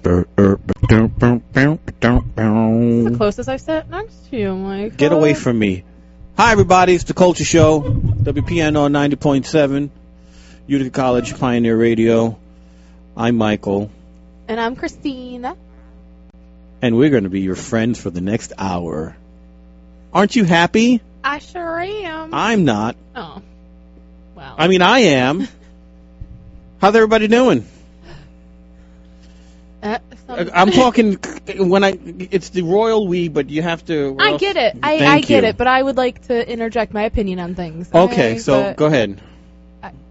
the closest I've sat next to you, Mike. Get away from me. Hi, everybody. It's The Culture Show. WPNO 90.7. Utica College Pioneer Radio. I'm Michael. And I'm Christina. And we're going to be your friends for the next hour. Aren't you happy? I sure am. I'm not. Oh. Well. I mean, I am. How's everybody doing? I'm talking it's the royal we, but you have to. I get it. I get it, but I would like to interject my opinion on things. Okay, so go ahead.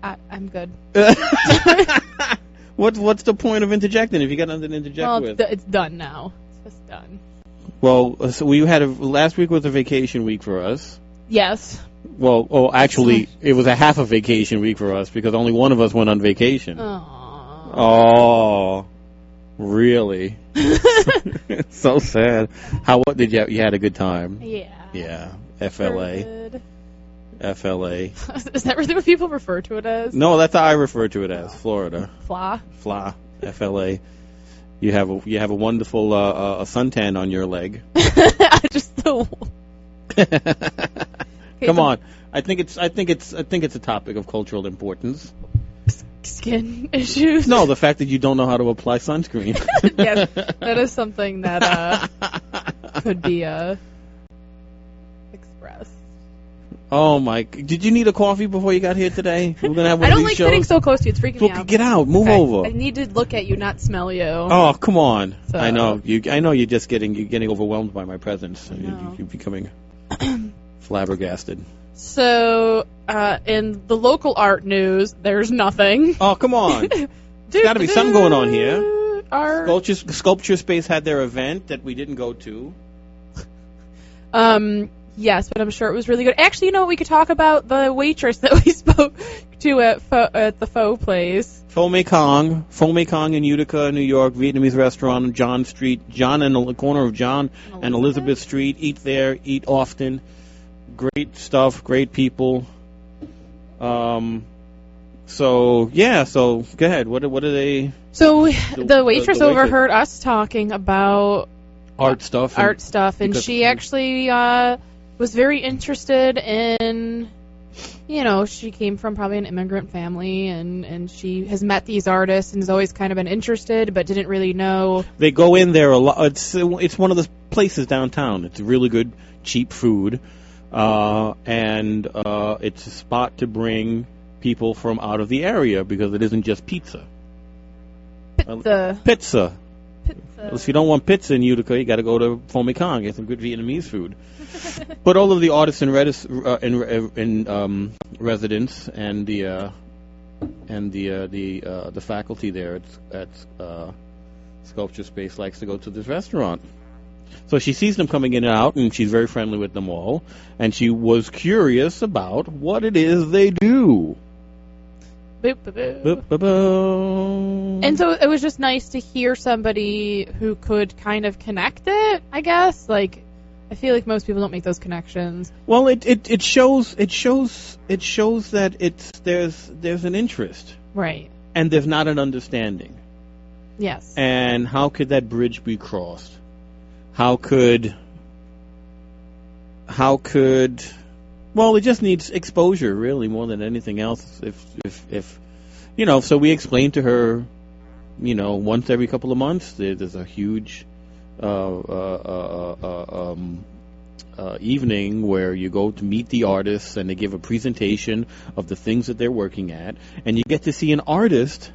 I'm good. What's the point of interjecting if you got nothing to interject with? It's done now. It's just done. Well, so we had last week was a vacation week for us. Yes. Well, actually, it was a half a vacation week for us because only one of us went on vacation. Aww. Oh, really? So sad. What did you had a good time? Yeah. Yeah. FLA. FLA. Is that really what people refer to it as? No, that's how I refer to it as. Florida. FLA. FLA. You have a wonderful suntan on your leg. I just so. Come on. I think it's a topic of cultural importance. Skin issues? No, the fact that you don't know how to apply sunscreen. Yes, that is something that could be expressed. Oh my! Did you need a coffee before you got here today? We're gonna have one I don't of these like shows. sitting so close to you. It's freaking me out. Get out. Move over. I need to look at you, not smell you. Oh, come on! So. I know you're just getting overwhelmed by my presence. You're becoming flabbergasted. So, in the local art news, there's nothing. Oh, come on! There's got to be something going on here. Sculpture Space had their event that we didn't go to. Yes, but I'm sure it was really good. Actually, you know what? We could talk about the waitress that we spoke to at the Pho place. Pho Mei Kong in Utica, New York, Vietnamese restaurant on John Street. John and the corner of John and Elizabeth Street. Eat there, eat often. Great stuff, great people. So go ahead. What are they? So the waitress overheard us talking about art stuff, and she actually was very interested in. You know, she came from probably an immigrant family, and she has met these artists and has always kind of been interested, but didn't really know. They go in there a lot. It's one of the places downtown. It's really good, cheap food. And it's a spot to bring people from out of the area because it isn't just pizza. Pizza. Well, if you don't want pizza in Utica, you got to go to Pho Mei Kong, get some good Vietnamese food. But all of the artists in residence and the faculty there at Sculpture Space likes to go to this restaurant. So she sees them coming in and out, and she's very friendly with them all. And she was curious about what it is they do. Boop, boop, boop. Boop, boop, boop. And so it was just nice to hear somebody who could kind of connect it, I guess. Like, I feel like most people don't make those connections. Well, it shows that there's an interest. Right. And there's not an understanding. Yes. And how could that bridge be crossed? How could well, it just needs exposure, really, more than anything else. If so we explained to her, once every couple of months, there's a huge evening where you go to meet the artists, and they give a presentation of the things that they're working at, and you get to see an artist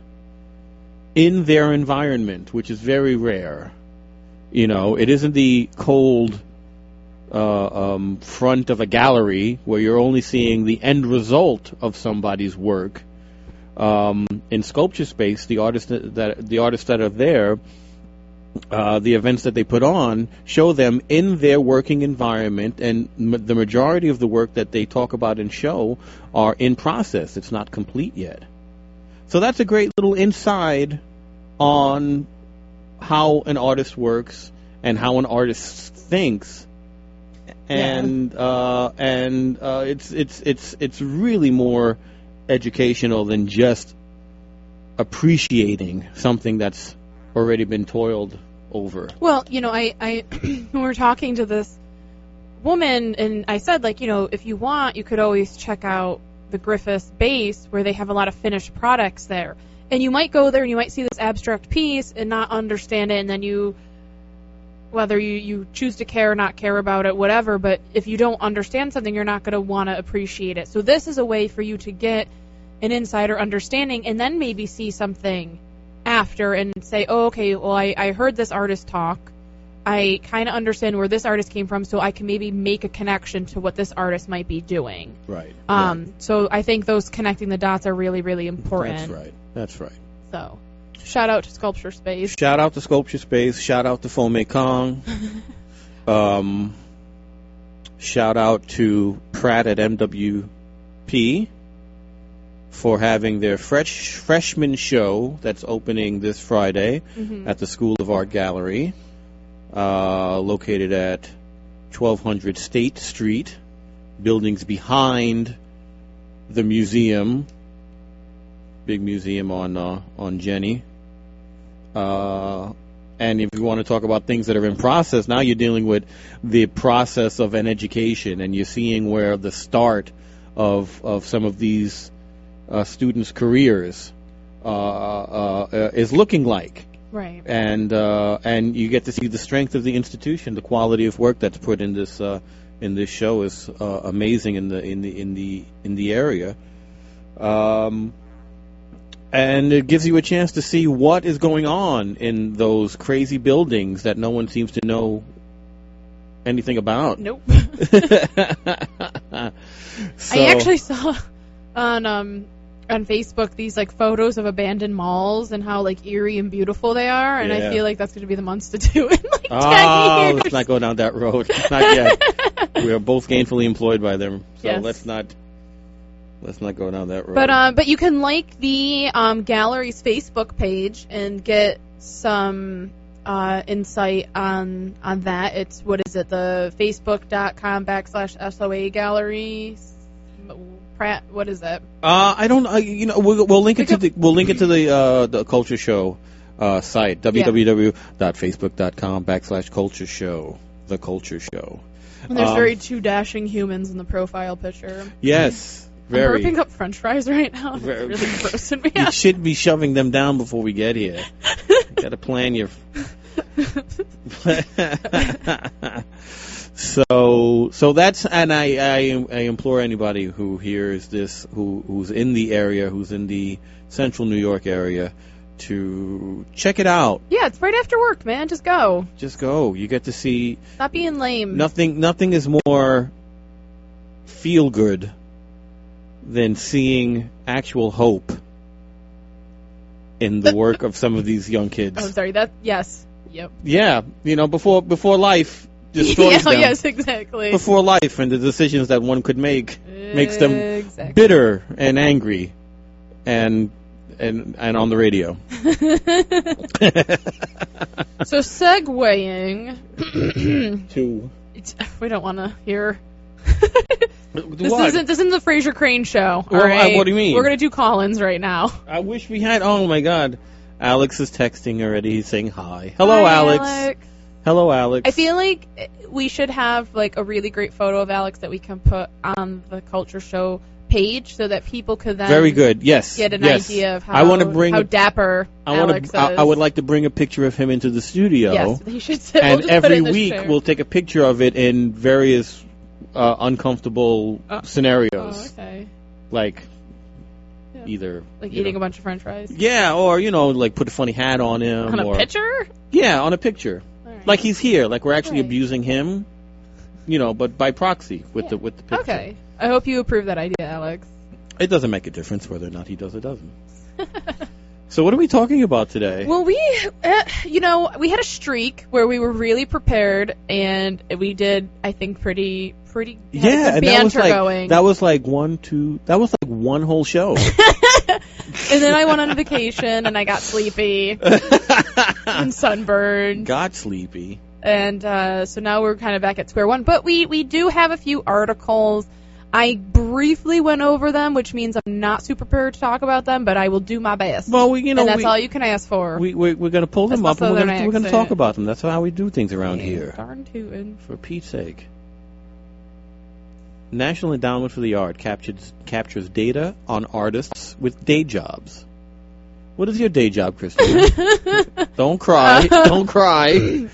in their environment, which is very rare. It isn't the cold front of a gallery where you're only seeing the end result of somebody's work. In Sculpture Space, the artists that are there, the events that they put on show them in their working environment, and the majority of the work that they talk about and show are in process. It's not complete yet. So that's a great little insight on how an artist works and how an artist thinks, and it's really more educational than just appreciating something that's already been toiled over. Well, I when we were talking to this woman, and I said, like, if you want, you could always check out the Griffiths base where they have a lot of finished products there. And you might go there and you might see this abstract piece and not understand it, and then whether you choose to care or not care about it, whatever, but if you don't understand something, you're not going to want to appreciate it. So this is a way for you to get an insider understanding and then maybe see something after and say, oh, okay, well, I heard this artist talk. I kind of understand where this artist came from, so I can maybe make a connection to what this artist might be doing. Right. So I think those connecting the dots are really, really important. That's right. So, shout out to Sculpture Space. Shout out to Sculpture Space. Shout out to Fome Kong. Shout out to Pratt at MWP for having their freshman show that's opening this Friday at the School of Art Gallery, located at 1200 State Street, buildings behind the museum, big museum on Jenny. And if you want to talk about things that are in process, now you're dealing with the process of an education, and you're seeing where the start of some of these students' careers is looking like. Right. And you get to see the strength of the institution, the quality of work that's put in this show is amazing in the area. And it gives you a chance to see what is going on in those crazy buildings that no one seems to know anything about. Nope. So, I actually saw on Facebook these like photos of abandoned malls and how like eerie and beautiful they are, and I feel like that's going to be the months to do in like 10 years. Let's not go down that road. Not yet. We are both gainfully employed by them, so let's not go down that road. But you can like the gallery's Facebook page and get some insight on that. It's, what is it, the facebook.com/SOA gallery. Pratt, what is that? I don't. We'll link it to the Culture Show site, www.facebook.com/Culture Show. The Culture Show. And there's very two dashing humans in the profile picture. Yes. Very. I'm burping up French fries right now. It's really grossing me out. You should be shoving them down before we get here. You got to plan your. So that's, and I implore anybody who hears this, who's in the area, who's in the central New York area, to check it out. Yeah, it's right after work, man. Just go. Just go. You get to see. Stop being lame. Nothing is more feel good than seeing actual hope in the work of some of these young kids. Oh, sorry. Yes. Yep. Yeah. Before life destroys them. Yes, exactly. Before life and the decisions that one could make makes them bitter and angry and on the radio. So segueing to, we don't want to hear. This what? isn't the Fraser Crane show. Well, all right? What do you mean? We're gonna do Collins right now. I wish we had. Oh my God, Alex is texting already. He's saying hi. Hello, hi, Alex. Hello, Alex. I feel like we should have like a really great photo of Alex that we can put on the Culture Show page so that people could then very good. Yes, get an idea of how dapper Alex is. I would like to bring a picture of him into the studio. Yes, he should sit. And we'll every week we'll take a picture of it in various uncomfortable scenarios. Oh, okay. Like either eating a bunch of French fries. Yeah, or like put a funny hat on him. On a picture? Yeah, on a picture. Right. Like he's here. Like we're actually abusing him. But by proxy with the picture. Okay. I hope you approve that idea, Alex. It doesn't make a difference whether or not he does or doesn't. So what are we talking about today? Well, we had a streak where we were really prepared, and we did, I think, pretty and banter going. That was like one whole show. And then I went on vacation, and I got sleepy and sunburned. Got sleepy. And so now we're kind of back at square one. But we do have a few articles I briefly went over them, which means I'm not super prepared to talk about them, but I will do my best. Well, and that's all you can ask for. We're going to pull them up, and we're going to talk about them. That's how we do things around here. Darn tootin'. For Pete's sake. National Endowment for the Arts captures data on artists with day jobs. What is your day job, Christina? Don't cry. Don't cry.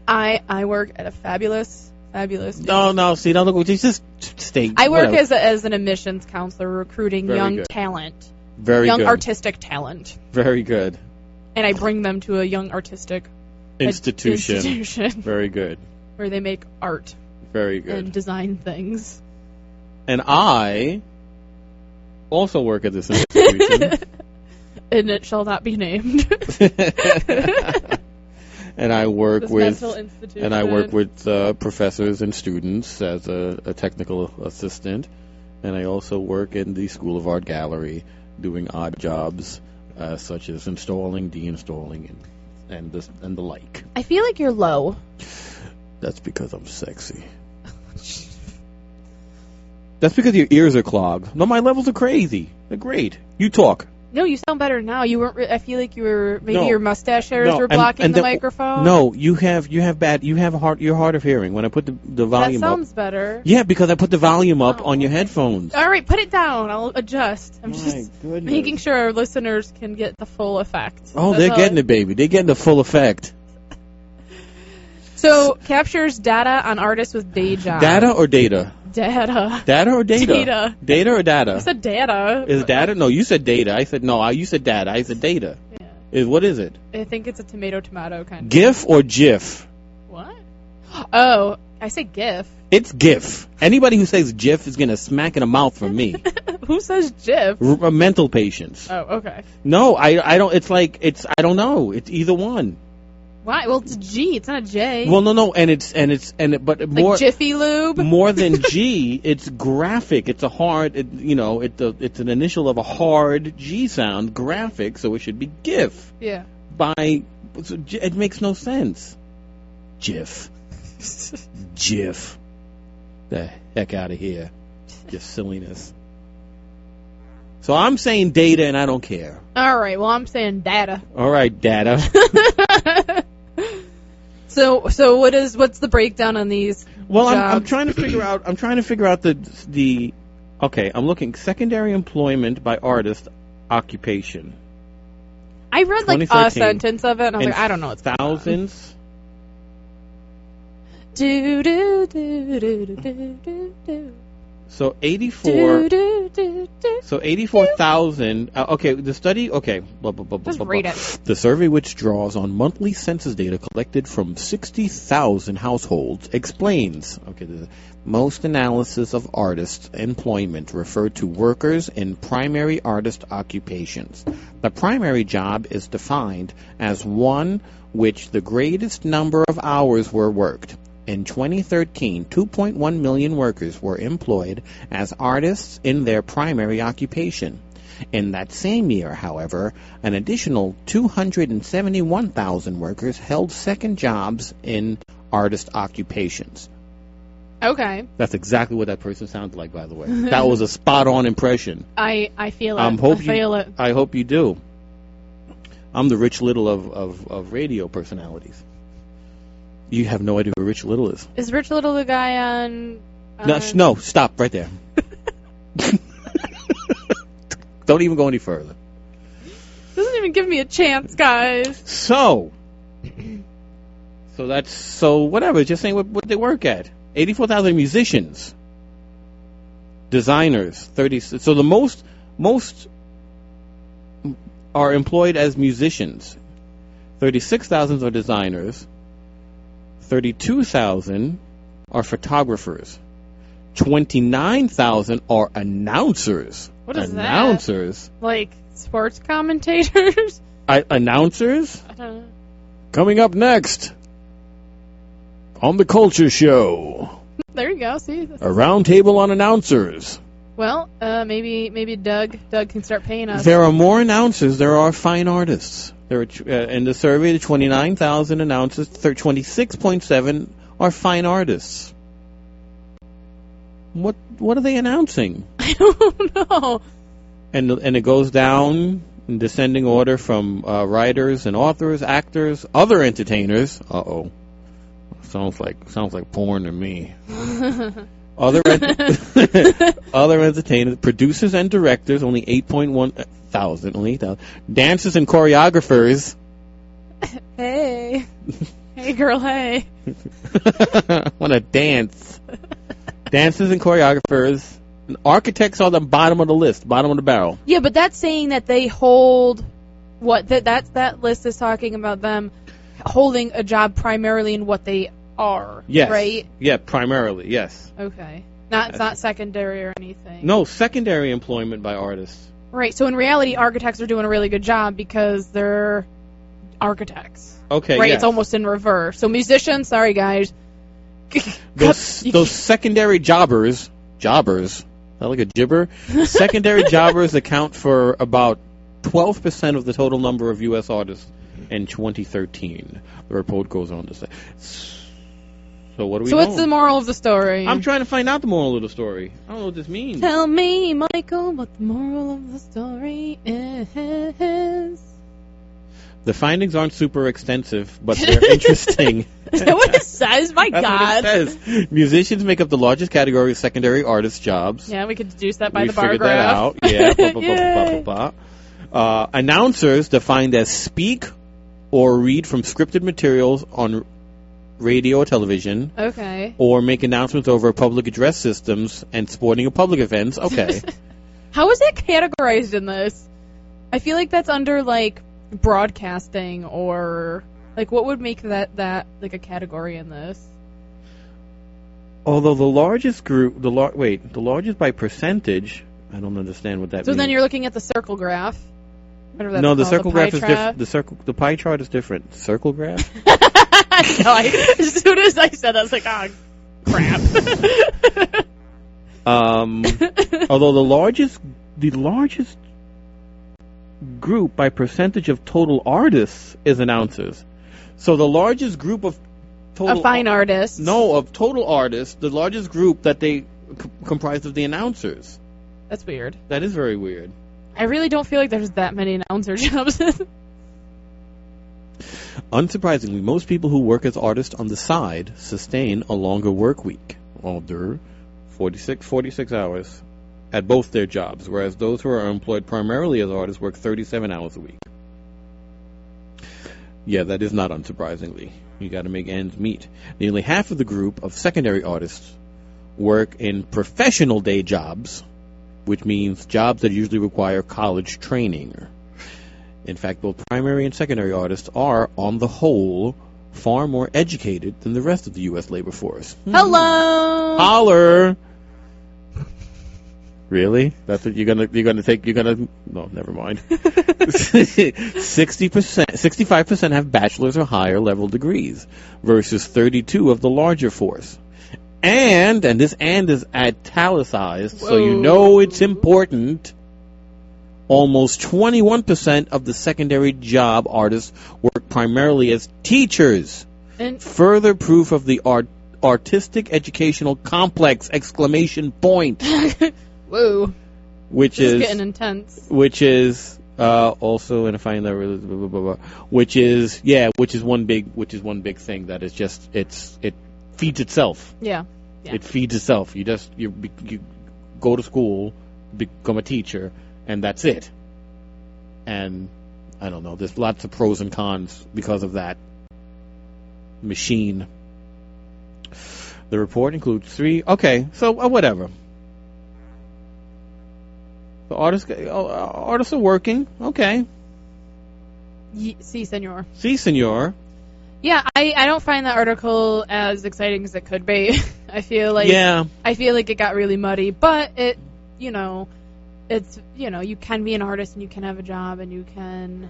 I work at a fabulous. No. See, don't look. Just stay. I work as an admissions counselor, recruiting young talent, young artistic talent. Very good. And I bring them to a young artistic institution. Very good. Where they make art. Very good. And design things. And I also work at this institution. And it shall not be named. And I work with institution. Professors and students as a technical assistant, and I also work in the School of Art Gallery doing odd jobs such as installing, deinstalling, and the like. I feel like you're low. That's because I'm sexy. That's because your ears are clogged. No, my levels are crazy. They're great. You talk. No, you sound better now. You weren't. I feel like you were. Maybe your mustache hairs were blocking the microphone. No, you're hard of hearing. When I put the volume up. That sounds better. Yeah, because I put the volume up on your headphones. All right, put it down. I'll adjust. I'm just making sure our listeners can get the full effect. Oh, they're getting it, baby. They're getting the full effect. So, captures data on artists with day jobs. Data or data? Data. Data or data? Data. Data or data? I said data. Is data? No, you said data. I said no. You said data. I said data. Yeah. What is it? I think it's a tomato kind of. GIF or GIF? What? Oh, I say GIF. It's GIF. Anybody who says GIF is gonna smack in the mouth from me. Who says GIF? Mental patients. Oh, okay. No, I don't. I don't know. It's either one. Why? Well, it's a G. It's not a J. Well, no, but more like Jiffy Lube. More than G, it's graphic. It's a hard, it's an initial of a hard G sound, graphic. So it should be GIF. Yeah. It makes no sense. GIF. GIF. The heck out of here. Just silliness. So I'm saying data, and I don't care. All right. Well, I'm saying data. All right, data. So what's the breakdown on these? Well, I'm trying to figure out the. Okay, I'm looking secondary employment by artist occupation. I read like a sentence of it, and I was like, I don't know. It's thousands. Do do do do do do do. So 84. So 84,000. Okay, the study. Okay, just read it. The survey, which draws on monthly census data collected from 60,000 households, explains. Okay, most analysis of artists' employment refer to workers in primary artist occupations. The primary job is defined as one which the greatest number of hours were worked. In 2013, 2.1 million workers were employed as artists in their primary occupation. In that same year, however, an additional 271,000 workers held second jobs in artist occupations. Okay. That's exactly what that person sounded like, by the way. That was a spot-on impression. I feel it. I hope you do. I'm the Rich Little of radio personalities. You have no idea who Rich Little is. Is Rich Little the guy on... No, stop right there. Don't even go any further. Doesn't even give me a chance, guys. So whatever. Just saying what they work at. 84,000 musicians, designers, 30. So the most are employed as musicians. 36,000 are designers. 32,000 are photographers. 29,000 are announcers. What is announcers? That? Like sports commentators? Announcers? I don't know. Coming up next on the Culture Show. There you go. See, a round table on announcers. Well, maybe Doug can start paying us. There are more announcers. There are fine artists. There are, in the survey, the 29,000 announcers, 26.7 are fine artists. What are they announcing? I don't know. And it goes down in descending order from writers and authors, actors, other entertainers. Uh-oh. Sounds like porn to me. Other entertainers, producers and directors, only 8,100. Only 8,000. Dancers and choreographers. Hey. Hey, girl, hey. I want to dance. Dancers and choreographers. And architects are the bottom of the list, bottom of the barrel. Yeah, but that's saying that they hold what that list is talking about them holding a job primarily in what they are. Yes. Right? Yeah, primarily, yes. Okay. It's not secondary or anything. No, secondary employment by artists. Right. So in reality, architects are doing a really good job because they're architects. Okay, right? yes. It's almost in reverse. So musicians, sorry guys. Those secondary jobbers, is that like a gibber? Secondary jobbers account for about 12% of the total number of U.S. artists in 2013. The report goes on to say. So what do we know? So what's the moral of the story? I'm trying to find out the moral of the story. I don't know what this means. Tell me, Michael, what the moral of the story is. The findings aren't super extensive, but they're interesting. Is that what it says? My That's God. what it says. Musicians make up the largest category of secondary artist jobs. Yeah, we could deduce that by We the bar figured graph. that out. Yeah. Blah, blah, blah. Announcers defined as speak or read from scripted materials on radio or television. Okay. Or make announcements over public address systems and sporting or public events. Okay. How is it categorized in this? I feel like that's under, like, broadcasting or... Like, what would make that like, a category in this? Although the largest group... the largest by percentage... I don't understand what that means. So then you're looking at the circle graph. Whatever that's No, the called, circle graph is graph. different. The pie chart is different. Circle graph? No, as soon as I said that, I was like, oh, crap. Although the largest group by percentage of total artists is announcers. So the largest group of total... Of fine artists. No, of total artists, the largest group that they comprise of the announcers. That's weird. That is very weird. I really don't feel like there's that many announcer jobs. Unsurprisingly, most people who work as artists on the side sustain a longer work week. Older, 46 hours at both their jobs, whereas those who are employed primarily as artists work 37 hours a week. Yeah, that is not unsurprisingly. You got to make ends meet. Nearly half of the group of secondary artists work in professional day jobs, which means jobs that usually require college training. In fact, both primary and secondary artists are, on the whole, far more educated than the rest of the U.S. labor force. Hello! Holler! Really? That's what you're gonna no, never mind. 65% have bachelor's or higher level degrees versus 32 of the larger force. And this "and" is italicized, so you know it's important. Almost 21% of the secondary job artists work primarily as teachers. And further proof of the artistic educational complex! Whoa. Which this is getting intense. Which is also, and I find that really, blah, blah, blah, which is one big thing that is just it feeds itself. Yeah. It feeds itself. You go to school, become a teacher, and that's it. And I don't know. There's lots of pros and cons because of that machine. The report includes 3. Okay, so whatever. The artists are working. Okay. Si, senor. Si, senor. Yeah, I don't find that article as exciting as it could be. I feel like it got really muddy, but it's you can be an artist and you can have a job and you can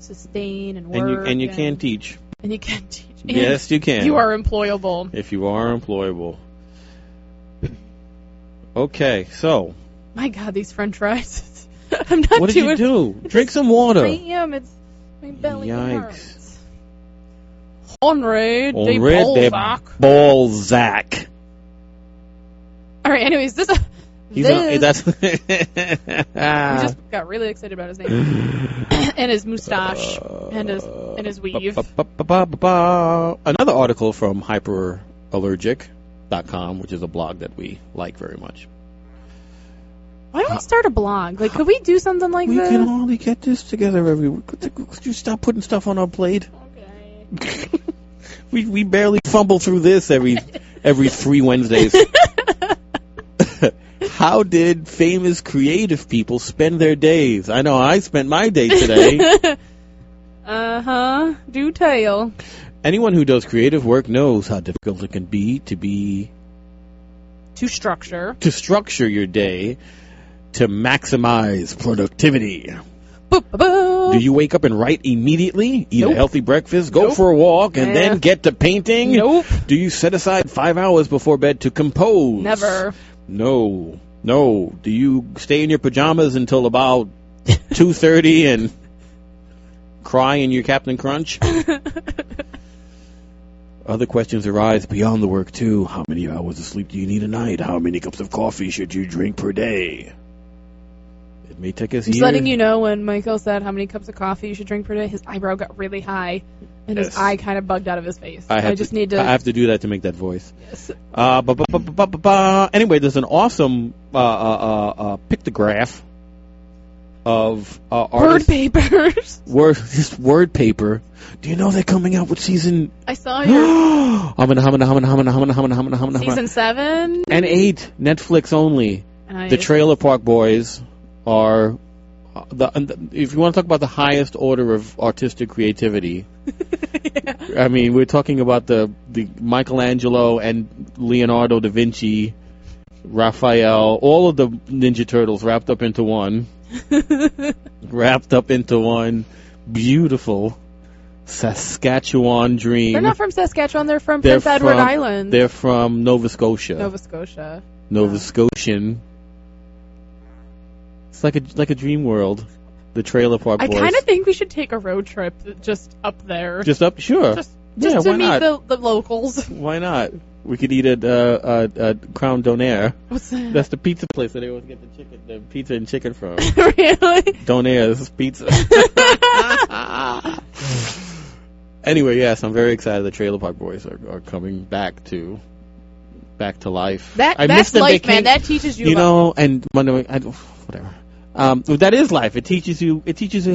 sustain and work and you can teach. And you can teach. Yes, you can. You are employable. If you are employable. Okay, so. My God, these French fries. I'm not doing. What did you do? Drink some water. I am. It's my belly hurts. Yikes. Henri de Balzac. Balzac. All right. Anyways, this. That's. We just got really excited about his name and his mustache and his weave. Another article from hyperallergic.com, which is a blog that we like very much. Why don't we start a blog? Like, could we do something like we this? We can only get this together every week. Could you stop putting stuff on our plate? Okay. we barely fumble through this every 3 Wednesdays. How did famous creative people spend their days? I know I spent my day today. Do tell. Anyone who does creative work knows how difficult it can be to structure your day to maximize productivity. Boop. Do you wake up and write immediately? Eat Nope. a healthy breakfast, go for a walk, and then get to painting? Nope. Do you set aside 5 hours before bed to compose? Never. No. Do you stay in your pajamas until about 2:30 and cry in your Captain Crunch? Other questions arise beyond the work, too. How many hours of sleep do you need a night? How many cups of coffee should you drink per day? It may take us years. Just letting you know, when Michael said how many cups of coffee you should drink per day, his eyebrow got really high, and his eye kind of bugged out of his face. I have to do that to make that voice. Yes. Anyway, there's an awesome pictograph of word papers. Word paper. Do you know they're coming out with season? I saw your season 7 and 8, Netflix only. Nice. The Trailer Park Boys are if you want to talk about the highest order of artistic creativity. Yeah. I mean, we're talking about the Michelangelo and Leonardo da Vinci, Raphael, all of the Ninja Turtles wrapped up into one. Beautiful Saskatchewan dream. They're not from Saskatchewan. They're from Prince Edward Island. They're from Nova Scotia. Nova Scotian. It's like a dream world. The Trailer Park Boys. I kind of think we should take a road trip just up there. Just up, sure. Just to meet the locals. Why not? We could eat at Crown Donaire. What's that? That's the pizza place that they always get the pizza and chicken from. Really? Donaire's Pizza. Anyway, yes, I'm very excited. The Trailer Park Boys are coming back to life. That's life, man. That teaches you. Whatever. That is life. It teaches you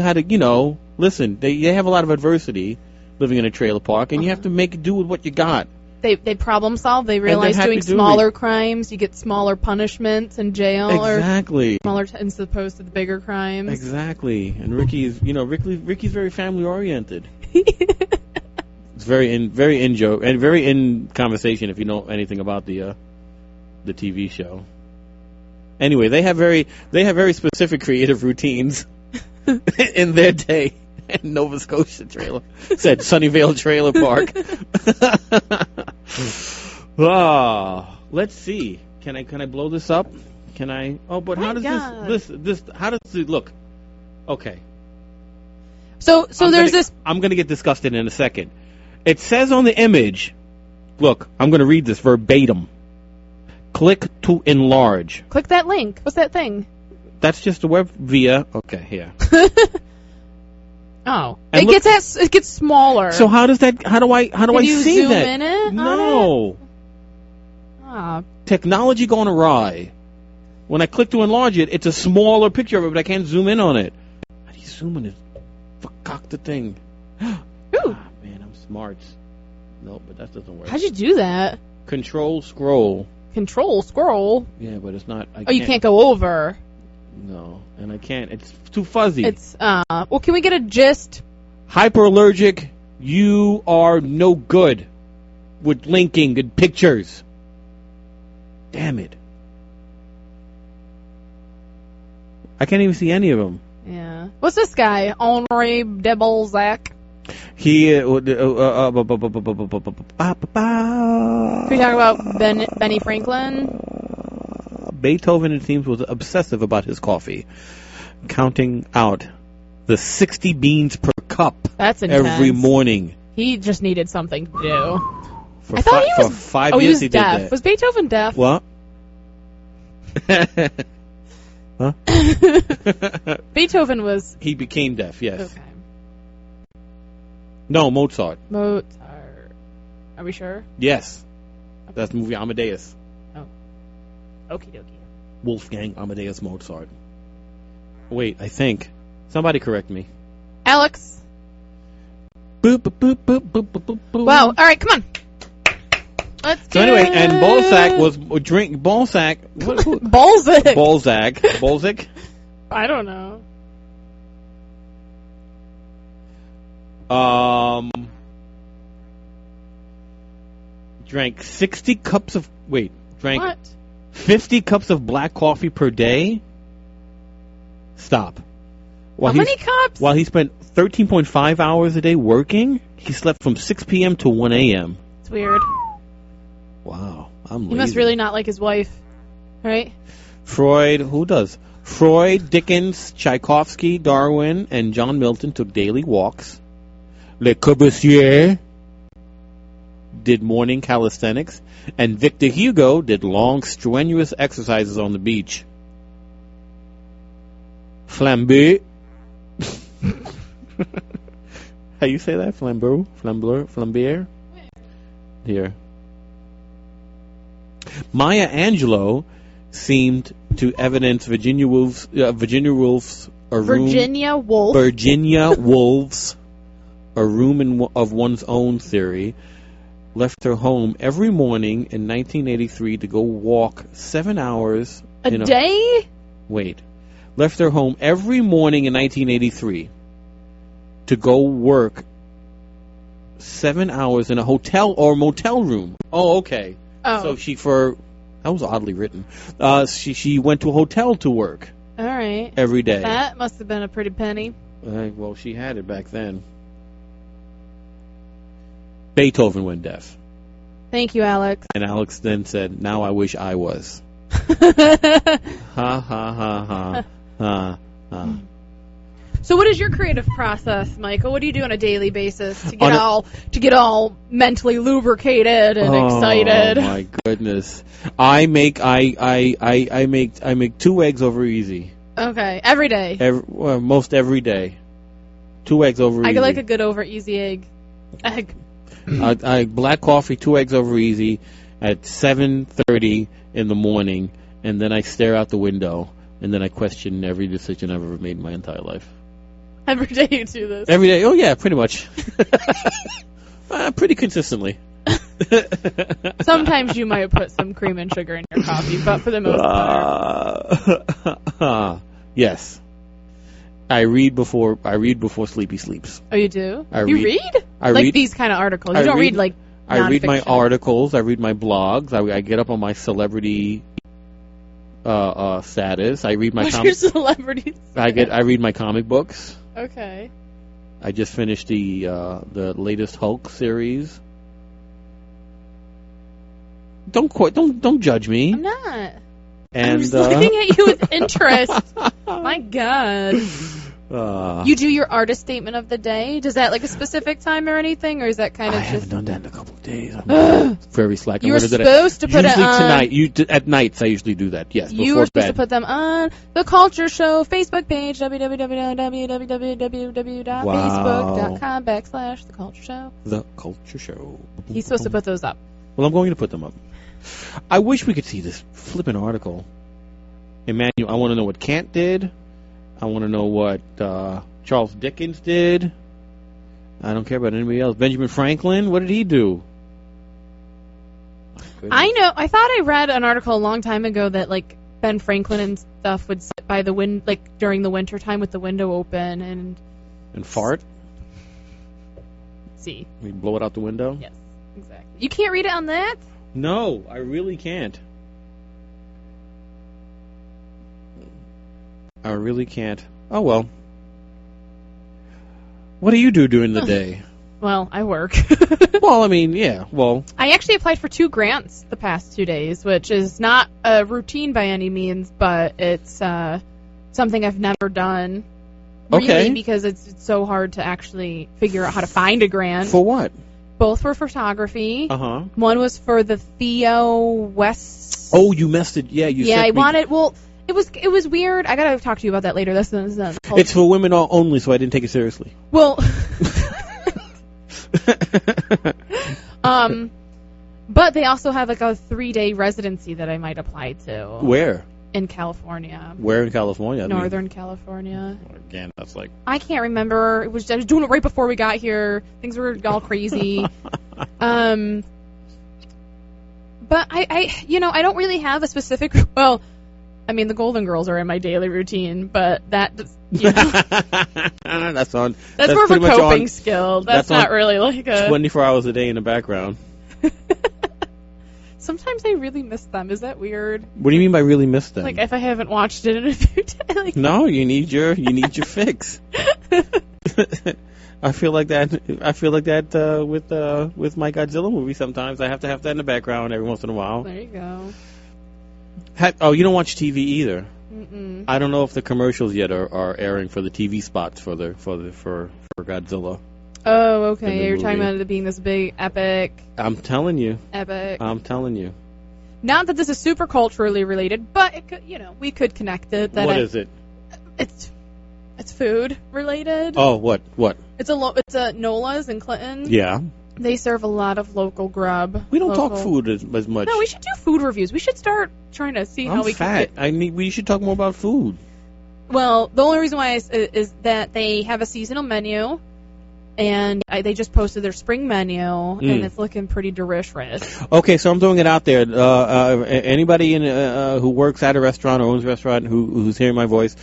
how to, listen. They have a lot of adversity living in a trailer park, and you have to make do with what you got. They problem solve. They realize doing smaller crimes, you get smaller punishments in jail. Exactly. Or smaller as opposed to the bigger crimes. Exactly. And Ricky's very family oriented. It's very in conversation if you know anything about the TV show. Anyway, they have very specific creative routines in their day. Nova Scotia trailer said Sunnyvale Trailer Park. Let's see. Can I blow this up? Can I? Oh, but how does this? How does it look? Okay. So there's this. I'm gonna get disgusted in a second. It says on the image. Look, I'm gonna read this verbatim. Click to enlarge. Click that link. What's that thing? That's just a web via. Okay, here. Oh, and it gets smaller. So how do I see that? Can you zoom in it? No. Technology gone awry. When I click to enlarge it, it's a smaller picture of it, but I can't zoom in on it. How do you zoom in it? Fuck the thing. Ooh. Man, I'm smart. No, but that doesn't work. How'd you do that? Control scroll. Yeah, but it's not. You can't go over. No, and I can't. It's too fuzzy. It's well, can we get a gist? Hyperallergic, you are no good with linking and pictures. Damn it. I can't even see any of them. Yeah. What's this guy? Henri de Balzac. He. Can we talk about Benny Franklin? Beethoven, it seems, was obsessive about his coffee, counting out the 60 beans per cup. That's intense. Every morning. He just needed something to do. For 5 years he did deaf. that. Was Beethoven deaf? What? Huh? Beethoven was... He became deaf, yes. Okay. No, Mozart. Mozart. Are we sure? Yes. That's the movie Amadeus. Oh. Okie dokie. Wolfgang Amadeus Mozart. Wait, I think. Somebody correct me. Alex. Boop, boop, boop, boop, boop, boop, boop, boop. Wow. All right, come on. Let's So anyway, and Balzac was Balzac. Balzac. Balzac. I don't know. Drank 60 cups of drank What? 50 cups of black coffee per day. Stop. How many cups? While he spent 13.5 hours a day working, he slept from 6 p.m. to 1 a.m. It's weird. Wow, I'm He must really not like his wife, right? Freud, who does? Freud, Dickens, Tchaikovsky, Darwin, and John Milton took daily walks. Le Corbusier did morning calisthenics, and Victor Hugo did long, strenuous exercises on the beach. Flambe. How you say that? Flambeau? Flambier? Here. Maya Angelou seemed to evidence Virginia Woolf's a room of one's own theory. Left her home every morning in 1983 to go walk 7 hours a day. Left her home every morning in 1983 to go work 7 hours in a hotel or motel room. Oh, okay. Oh. So that was oddly written. She went to a hotel to work. All right. Every day. That must have been a pretty penny. Well, she had it back then. Beethoven went deaf. Thank you, Alex. And Alex then said, "Now I wish I was." Ha ha ha ha ha ha. So, what is your creative process, Michael? What do you do on a daily basis to get all mentally lubricated and excited? Oh my goodness! I make 2 eggs over easy. Okay, every day. Most every day. 2 eggs over easy. I like a good over easy egg. I black coffee, 2 eggs over easy at 7:30 in the morning, and then I stare out the window, and then I question every decision I've ever made in my entire life. Every day you do this. Every day? Oh yeah, pretty much. Pretty consistently. Sometimes you might put some cream and sugar in your coffee, but for the most part. Yes. I read before Sleepy sleeps. Oh, you do? You read? I like read these kind of articles. You don't read like I read my articles. I read my blogs. I get up on my celebrity status. I read my What's your celebrity status? I read my comic books. Okay. I just finished the latest Hulk series. Don't judge me. I'm not. And I'm just looking at you with interest. My God. You do your artist statement of the day? Does that like a specific time or anything, or is that kind of I just... haven't done that in a couple of days. I'm very slack. You were supposed to put it on... Tonight. At nights I usually do that, yes, you were supposed to put them on The Culture Show Facebook page, www.facebook.com/The Culture Show. The Culture Show. He's supposed to put those up. Well, I'm going to put them up. I wish we could see this flippin' article. Emmanuel, I want to know what Kant did. I want to know what Charles Dickens did. I don't care about anybody else. Benjamin Franklin, what did he do? I know. I thought I read an article a long time ago that like Ben Franklin and stuff would sit by the wind, like during the winter time with the window open and fart. See. We blow it out the window. Yes, exactly. You can't read it on that? No, I really can't. I really can't. Oh, well. What do you do during the day? Well, I work. Well, I mean, yeah, well. I actually applied for 2 grants the past 2 days, which is not a routine by any means, but it's something I've never done. Really, Okay. Because it's so hard to actually figure out how to find a grant. For what? Both were photography. Uh-huh. One was for the Theo West. Oh, you messed it. Yeah, you Yeah, sent I me. wanted. Well, it was weird. I gotta talk to you about that later. That's It's for women only, so I didn't take it seriously. well. But they also have like a 3-day residency that I might apply to. Where? In California. Where in California? Northern California. Again, that's like... I can't remember. I was doing it right before we got here. Things were all crazy. But I I don't really have a specific... Well, I mean, the Golden Girls are in my daily routine, but that... that's more of a coping skill. That's not really like a... 24 hours a day in the background. Sometimes I really miss them. Is that weird? What do you mean by really miss them? Like if I haven't watched it in a few days. Like... No, you need your fix. I feel like that with my Godzilla movie. Sometimes I have to have that in the background every once in a while. There you go. You don't watch TV either. Mm-mm. I don't know if the commercials yet are airing for the TV spots for Godzilla. Oh, okay. You're movie. talking about it being this big, epic. I'm telling you. Epic. I'm telling you. Not that this is super culturally related, but it could, we could connect it. What is it? It's food related. Oh, what? It's a Nola's in Clinton. Yeah. They serve a lot of local grub. We don't talk food as much. No, we should do food reviews. We should start trying to see how we fat. We should talk more about food. Well, the only reason why is that they have a seasonal menu. And they just posted their spring menu, and it's looking pretty delicious. Okay, so I'm throwing it out there. Anybody who works at a restaurant or owns a restaurant who's hearing my voice,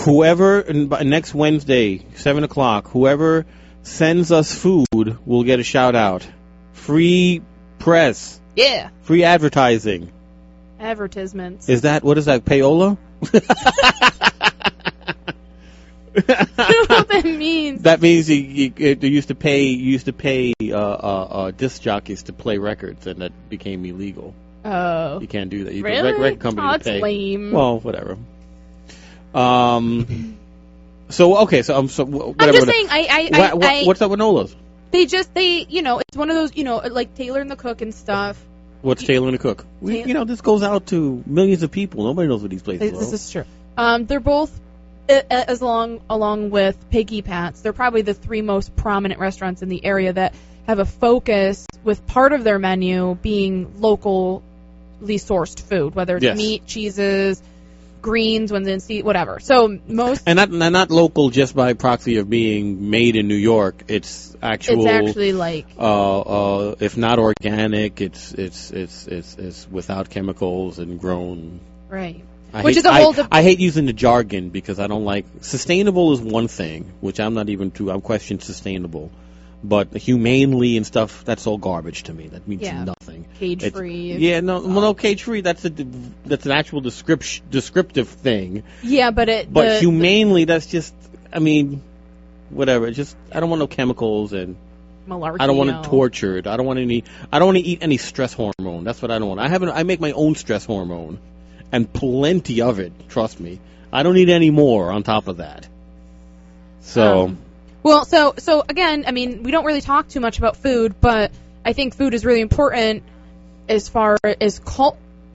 whoever next Wednesday, 7 o'clock, whoever sends us food will get a shout out. Free press. Yeah. Free advertising. Advertisements. What is that? Payola? I don't know what that means. That means you used to pay disc jockeys to play records, and that became illegal. Oh, you can't do that. Really? Record company that's pay. Lame. Well, whatever. So whatever. I'm just saying. What's up with Nola's? It's one of those, like Taylor and the Cook and stuff. What's Taylor and the Cook? This goes out to millions of people. Nobody knows what these places are. This is true. They're both. Along with Piggy Pat's, they're probably the 3 most prominent restaurants in the area that have a focus with part of their menu being locally sourced food, whether it's meat, cheeses, greens, whatever. So most and not local just by proxy of being made in New York. It's actually like if not organic, it's without chemicals and grown right. I hate using the jargon because I don't like... Sustainable is one thing, which I'm not even I'm questioning sustainable. But humanely and stuff, that's all garbage to me. That means nothing. Cage-free. No, cage-free, that's an actual descriptive thing. Yeah, but... But humanely, that's just... whatever. I don't want no chemicals and... Malarkey. I don't want it tortured. I don't want to eat any stress hormone. That's what I don't want. I make my own stress hormone. And plenty of it, trust me. I don't need any more on top of that. So... So again, we don't really talk too much about food, but I think food is really important as far as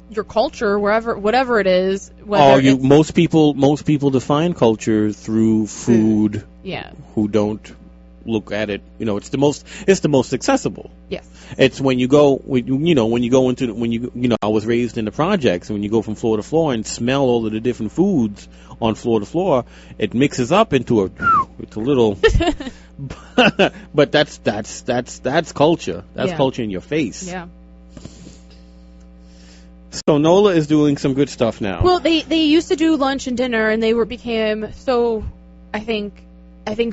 your culture, whatever it is. Most people define culture through food. Yeah. Who don't look at it, it's the most accessible. Yes. It's when you go, I was raised in the projects, and when you go from floor to floor and smell all of the different foods on floor to floor, it mixes up into it's a little, but that's culture. That's culture in your face. Yeah. So Nola is doing some good stuff now. Well, they used to do lunch and dinner, and became so, I think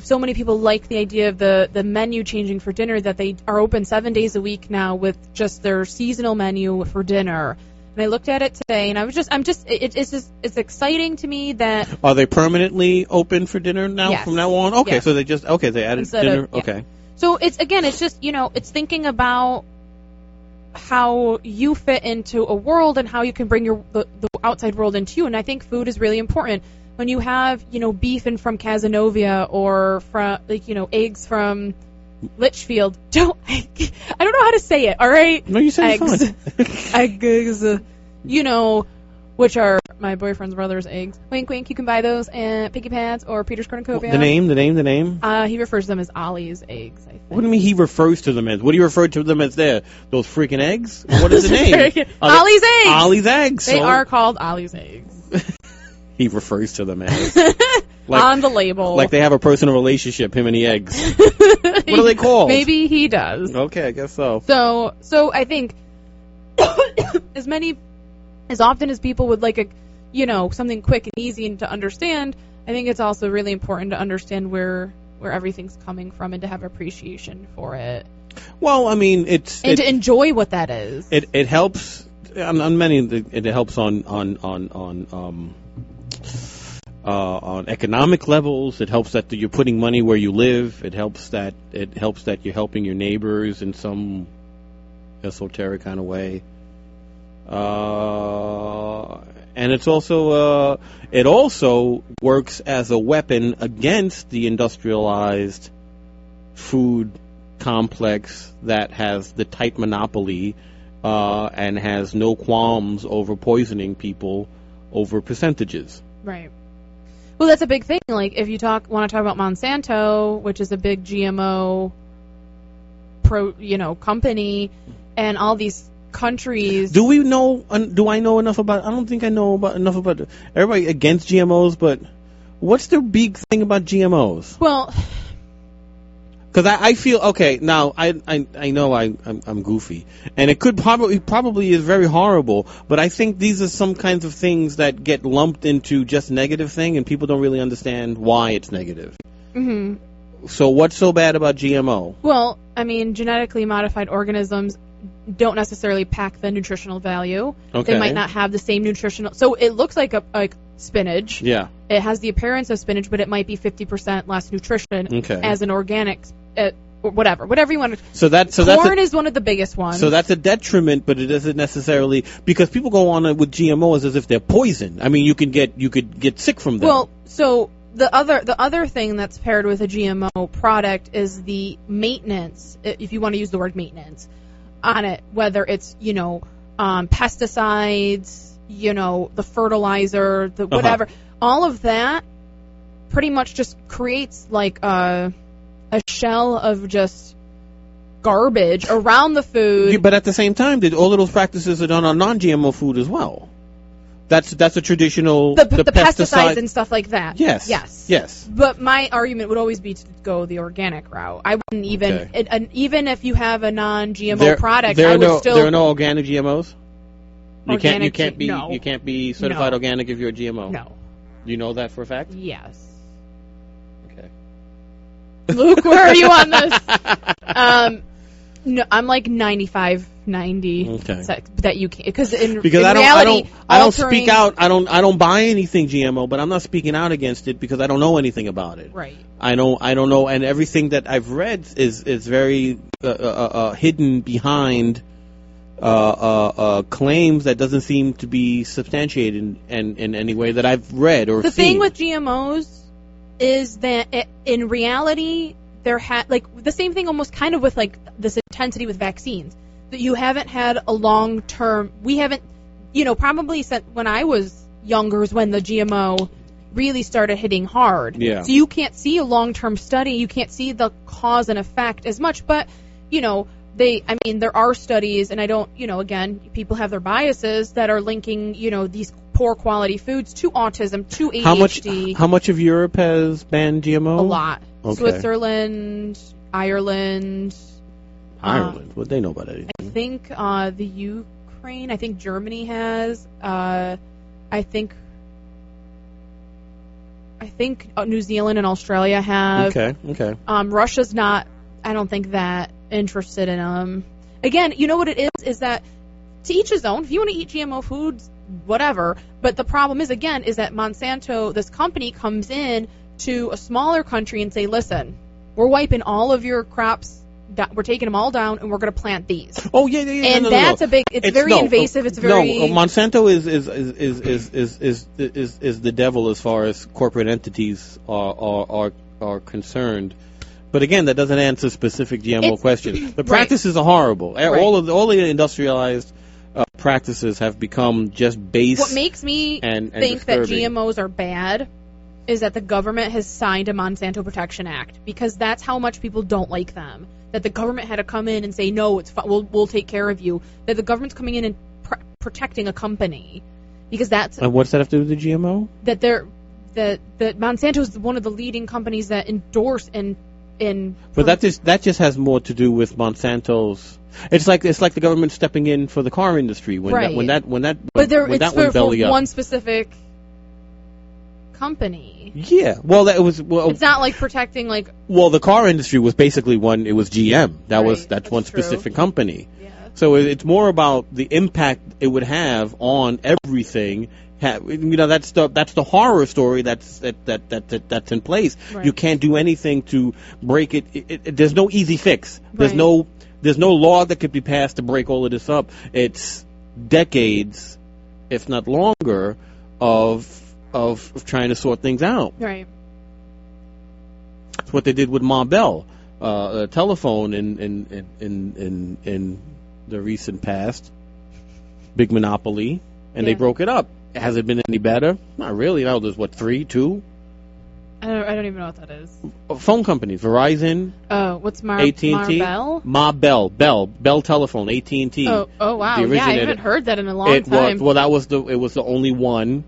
so many people like the idea of the menu changing for dinner that they are open 7 days a week now with just their seasonal menu for dinner. And I looked at it today, and it's exciting to me that... Are they permanently open for dinner now from now on? Okay, yes. So they added dinner? Okay. So it's just, it's thinking about how you fit into a world and how you can bring the outside world into you. And I think food is really important. When you have, beef from Casanova or from, eggs from Litchfield. I don't know how to say it, all right? No, you said it fine. Eggs, you know, which are my boyfriend's brother's eggs. Wink, wink, you can buy those at Piggy Pads or Peter's Cornucopia. The name? He refers to them as Ollie's eggs, I think. What do you mean he refers to them as? What do you refer to them as there? Those freaking eggs? What is the name? Ollie's eggs! Ollie's eggs. They are called Ollie's eggs. He refers to them as. On the label. Like they have a personal relationship, him and the eggs. What are they called? Maybe he does. Okay, I guess so. So I think as often as people would like something quick and easy and to understand, I think it's also really important to understand where everything's coming from and to have appreciation for it. Well, I mean, to enjoy what that is. It helps on many. It helps on economic levels. It helps that you're putting money where you live. It helps that you're helping your neighbors in some esoteric kind of way. And it also works as a weapon against the industrialized food complex that has the tight monopoly and has no qualms over poisoning people over percentages. Right. Well, that's a big thing. Like, if you want to talk about Monsanto, which is a big GMO company, and all these countries. Do I know enough about? I don't think I know enough about everybody against GMOs. But what's the big thing about GMOs? Well, because I feel okay now. I know I'm goofy, and it could probably is very horrible. But I think these are some kinds of things that get lumped into just negative thing, and people don't really understand why it's negative. Mm-hmm. So what's so bad about GMO? Well, I mean, genetically modified organisms don't necessarily pack the nutritional value. Okay. They might not have the same nutritional. So it looks like spinach. Yeah. It has the appearance of spinach, but it might be 50% less nutrition as an organic, whatever you want to. Corn is one of the biggest ones. So that's a detriment, but it doesn't necessarily, because people go on with GMOs as if they're poison. I mean, you could get sick from them. Well, so the other thing that's paired with a GMO product is the maintenance, if you want to use the word maintenance on it, whether it's pesticides, the fertilizer, the whatever, all of that pretty much just creates like a shell of just garbage around the food. Yeah, but at the same time, all of those practices are done on non-GMO food as well. That's a traditional the pesticides and stuff like that. Yes. But my argument would always be to go the organic route. I wouldn't even even if you have a non-GMO product, there are no organic GMOs. You can't be certified No. organic if you're a GMO. No. You know that for a fact? Yes. Okay. Luke, where are you on this? No, I'm like 95, 90. Okay. That you can't, because in I reality, don't speak out. I don't buy anything GMO, but I'm not speaking out against it because I don't know anything about it. Right. I don't know, and everything that I've read is very hidden behind claims that doesn't seem to be substantiated in any way that I've read or seen. The thing with GMOs is that in reality, the same thing almost kind of with like this intensity with vaccines, that you haven't had a long term. We haven't, probably since when I was younger is when the GMO really started hitting hard. Yeah. So you can't see a long term study. You can't see the cause and effect as much. But there are studies, and I don't, again, people have their biases that are linking, these poor quality foods to autism, to ADHD. How much of Europe has banned GMO? A lot. Okay. Switzerland, Ireland. What they know about it? I think the Ukraine. I think Germany has. I think New Zealand and Australia have. Okay. Russia's not. I don't think that interested in them. Again, you know what it is that to each his own. If you want to eat GMO foods, whatever. But the problem is that Monsanto, this company, comes in to a smaller country and say, listen, we're wiping all of your crops. We're taking them all down, and we're going to plant these. Oh yeah. And that's a big. It's very invasive. It's very. Monsanto is the devil as far as corporate entities are concerned, But again, that doesn't answer specific GMO questions. The practices are horrible. Right. All the industrialized practices have become just base. What makes me and think that disturbing. GMOs are bad is that the government has signed a Monsanto Protection Act, because that's how much people don't like them. That the government had to come in and say, no, it's we'll take care of you. That the government's coming in and protecting a company, because that's. And what's that have to do with the GMO? That Monsanto is one of the leading companies that endorse and. But that just has more to do with Monsanto's. It's like the government stepping in for the car industry when that went belly up. One specific company. Yeah, well, it's not like protecting like. Well, the car industry was basically it was GM. That's one true. specific company. Yeah. So it's more about the impact it would have on everything. That's the horror story that's in place. Right. You can't do anything to break it. There's no easy fix. Right. There's no law that could be passed to break all of this up. It's decades, if not longer, of trying to sort things out. Right. That's what they did with Ma Bell, a telephone in the recent past, big monopoly, and they broke it up. Has it been any better? Not really. Now there's 3, 2. I don't even know what that is. Phone companies, Verizon. Oh, what's AT&T? Bell? Ma Bell, Bell Telephone, AT&T. Oh wow! Yeah, I haven't heard that in a long time. Well, it was the only one.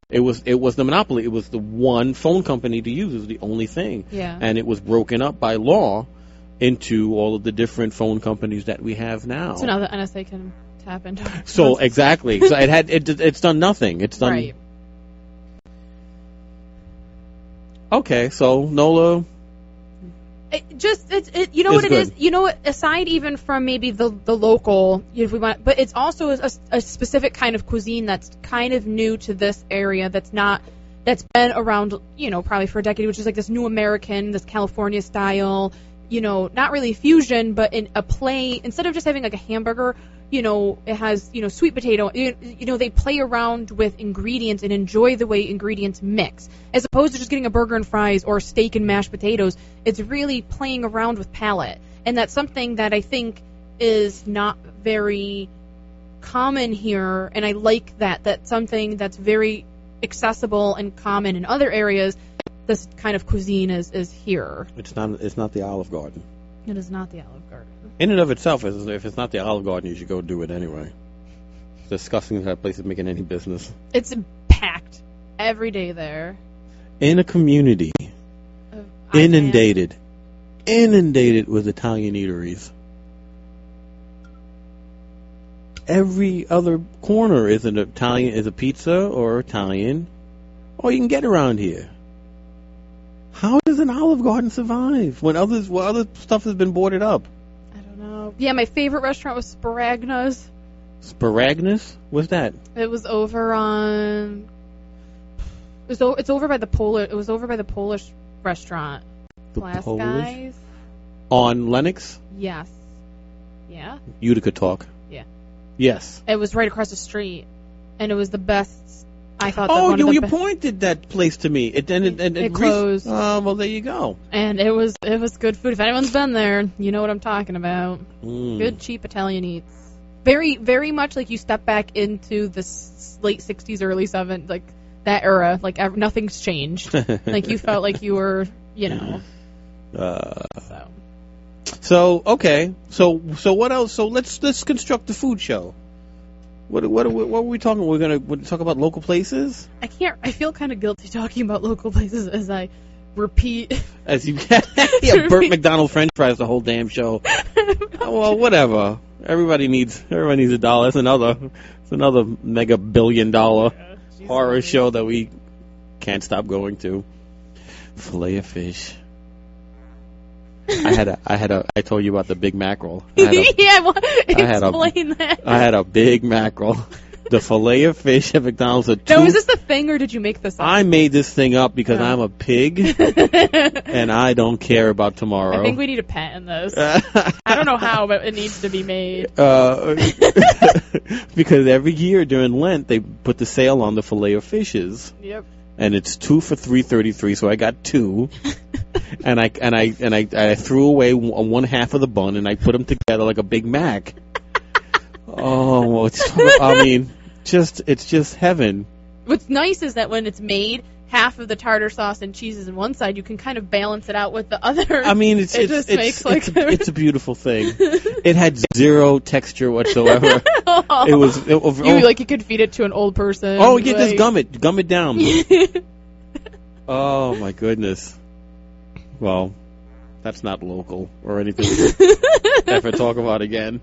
It was the monopoly. It was the one phone company to use. It was the only thing. Yeah. And it was broken up by law into all of the different phone companies that we have now. So now the NSA can tap into it. So exactly. So it's done nothing. It's done. Right. Okay, so NOLA. You know what it is. You know what? Aside even from maybe the local, if we want, but it's also a specific kind of cuisine that's kind of new to this area. That's been around, probably for a decade, which is like this new American, this California style. Not really fusion, but in a play. Instead of just having like a hamburger, it has, sweet potato. They play around with ingredients and enjoy the way ingredients mix. As opposed to just getting a burger and fries or steak and mashed potatoes, it's really playing around with palate. And that's something that I think is not very common here. And I like that. That's something that's very accessible and common in other areas. This kind of cuisine is here. It's not the Olive Garden. It is not the Olive Garden. In and of itself, if it's not the Olive Garden, you should go do it anyway. It's disgusting that place is making any business. It's packed every day there. In a community inundated with Italian eateries. Every other corner is a pizza or Italian. All you can get around here. How does an Olive Garden survive when other stuff has been boarded up? I don't know. Yeah, my favorite restaurant was Sparagna's. Sparagna's? What's that? It was over on. It's over by the Polish. It was over by the Polish restaurant. Glass Guys. On Lenox? Yes. Yeah. Utica talk. Yeah. Yes. It was right across the street, and it was the best. I thought. Oh, you pointed that place to me. It closed. Well, there you go. And it was good food. If anyone's been there, you know what I'm talking about. Good cheap Italian eats. Very, very much like you step back into the late '60s, early '70s, like that era. Like nothing's changed. Like you felt like you were, So okay. So what else? So let's construct the food show. What are we talking? We're gonna talk about local places. I feel kind of guilty talking about local places as I repeat. As you Burt McDonald French fries the whole damn show. Well, whatever. Everybody needs $1. It's another mega billion-dollar horror show that we can't stop going to. Filet of fish. I told you about the Big Mackerel. Explain that. I had a Big Mackerel. The filet of fish at McDonald's. Now, is this the thing, or did you make this up? I made this thing up because I'm a pig, and I don't care about tomorrow. I think we need a patent this. I don't know how, but it needs to be made. Because every year during Lent, they put the sale on the filet of fishes. Yep. And it's 2 for $3.33, so I got 2. and I threw away one half of the bun, and I put them together like a Big Mac. Oh, it's just heaven. What's nice is that when it's made, half of the tartar sauce and cheese is on one side, you can kind of balance it out with the other. I mean, it's a beautiful thing. It had zero texture whatsoever. You could feed it to an old person. Oh, yeah, just gum it down. Oh my goodness. Well, that's not local or anything we could ever talk about again.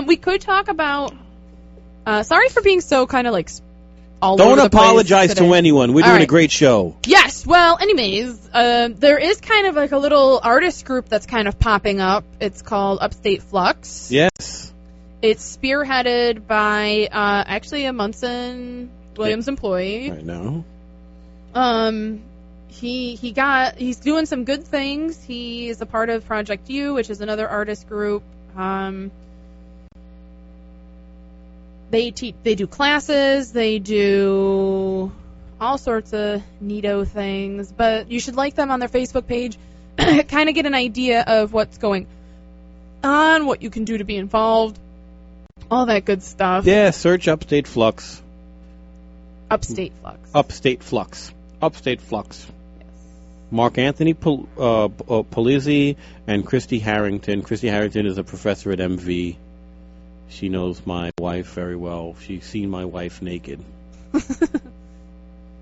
We could talk about. Sorry for being so kind of like all Don't over the place apologize today. to anyone. We're doing a great show. Yes. Well, anyways, there is kind of like a little artist group that's kind of popping up. It's called Upstate Flux. Yes. It's spearheaded by actually a Munson Williams employee. I know. He's doing some good things. He is a part of Project U, which is another artist group. They do classes, they do all sorts of neato things, but you should like them on their Facebook page, kind of get an idea of what's going on, what you can do to be involved, all that good stuff. Yeah, search Upstate Flux. Upstate Flux. Upstate Flux. Upstate Flux. Yes. Mark Anthony Polizzi and Christy Harrington. Christy Harrington is a professor at MV. She knows my wife very well. She's seen my wife naked.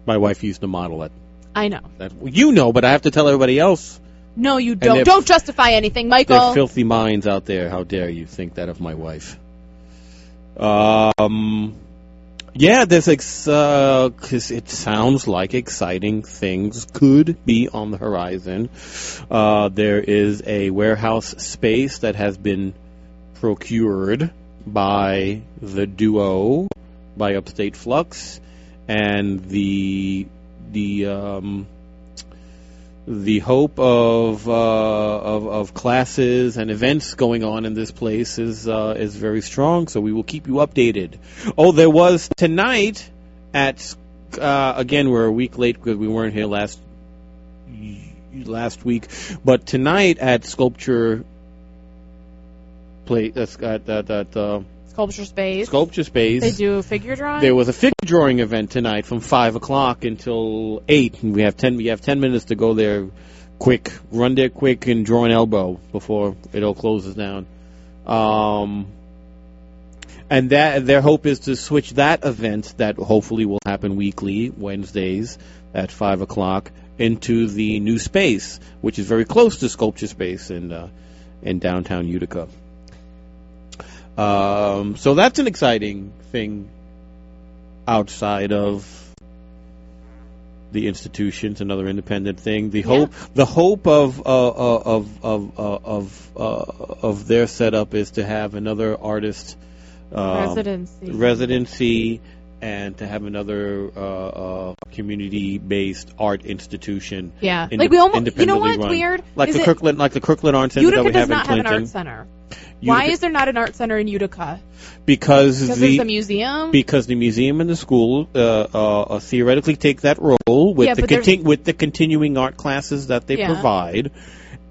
My wife used to model it. I know. You know, but I have to tell everybody else. No, you don't. Don't justify anything, Michael. There are filthy minds out there. How dare you think that of my wife? Yeah, there's because it sounds like exciting things could be on the horizon. There is a warehouse space that has been procured by the duo, by Upstate Flux, and the hope of classes and events going on in this place is very strong. So we will keep you updated. Oh, there was tonight at again, we're a week late because we weren't here last week, but tonight at Sculpture Sculpture Space. Sculpture Space. They do figure drawing. There was a figure drawing event tonight from 5:00 until 8, and we have 10 minutes to go there. Run there quick and draw an elbow before it all closes down. And that their hope is to switch that event that hopefully will happen weekly Wednesdays at 5:00 into the new space, which is very close to Sculpture Space in downtown Utica. So that's an exciting thing outside of the institutions, another independent thing. The hope of their setup is to have another artist residency and to have another community-based art institution. Yeah, like we almost, you know what's weird? Like the Kirkland Art Center that we have in Clinton. Utica does not have an art center. Why is there not an art center in Utica? Because there's a museum. Because the museum and the school theoretically take that role with the continuing art classes that they provide,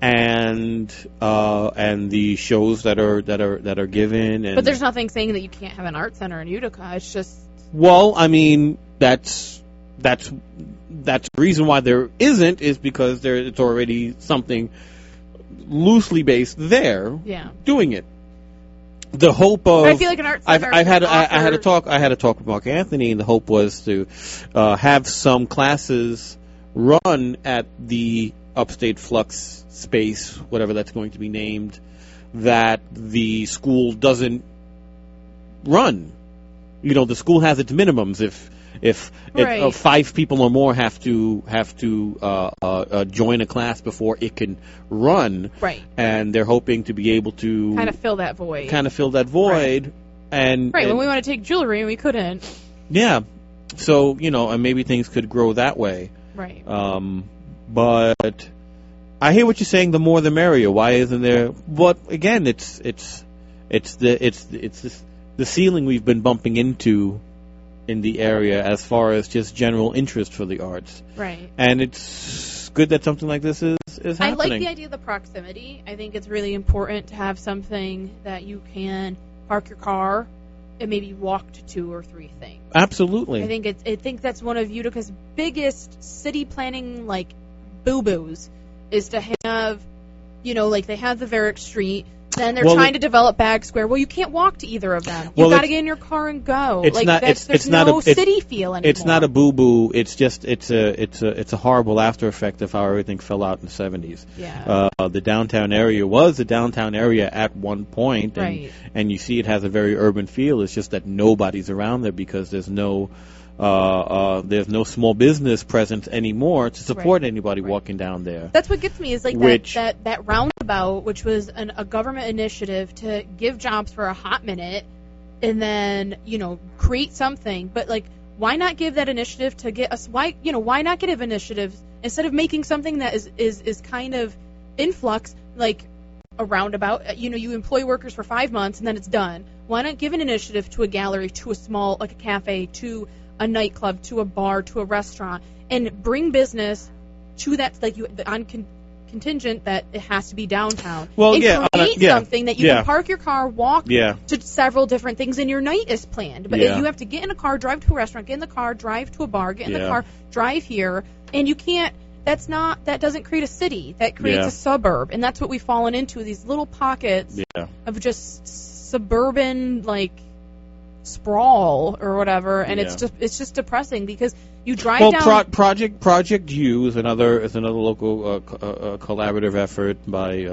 and the shows that are given. And but there's nothing saying that you can't have an art center in Utica. It's just. Well, I mean that's the reason why there isn't is because it's already something loosely based there doing it. The hope of I feel like an art center. I had a talk with Mark Anthony, and the hope was to have some classes run at the Upstate Flux space, whatever that's going to be named, that the school doesn't run. You know, the school has its minimums. If 5 people or more have to join a class before it can run, right? And they're hoping to be able to kind of fill that void. Right. And when we want to take jewelry and we couldn't. Yeah. So and maybe things could grow that way. Right. But I hear what you're saying. The more the merrier. Why isn't there? But again, it's the ceiling we've been bumping into in the area as far as just general interest for the arts. Right. And it's good that something like this is happening. I like the idea of the proximity. I think it's really important to have something that you can park your car and maybe walk to 2 or 3 things. Absolutely. I think that's one of Utica's biggest city planning boo-boos is to have, like they have the Varick Street. Then they're trying to develop Bag Square. Well, you can't walk to either of them. You've got to get in your car and go. There's no city feel anymore. It's not a boo-boo. It's just it's a horrible after effect of how everything fell out in the 70s. Yeah. The downtown area was the downtown area at one point, right. And you see it has a very urban feel. It's just that nobody's around there because there's no small business presence anymore to support anybody walking down there. That's what gets me is that roundabout, which was a government initiative to give jobs for a hot minute, and then create something. But why not give that initiative to get us? Why not give initiatives instead of making something that is kind of influx like a roundabout? You employ workers for 5 months and then it's done. Why not give an initiative to a gallery, to a small a cafe, to a nightclub, to a bar, to a restaurant, and bring business to that, contingent that it has to be downtown. Well, and create something that you can park your car, walk to several different things, and your night is planned. But you have to get in a car, drive to a restaurant, get in the car, drive to a bar, get in the car, drive here, and you can't. That doesn't create a city. That creates a suburb, and that's what we've fallen into, these little pockets of just suburban sprawl or whatever, and it's just depressing because you drive down. Project U is another local collaborative effort by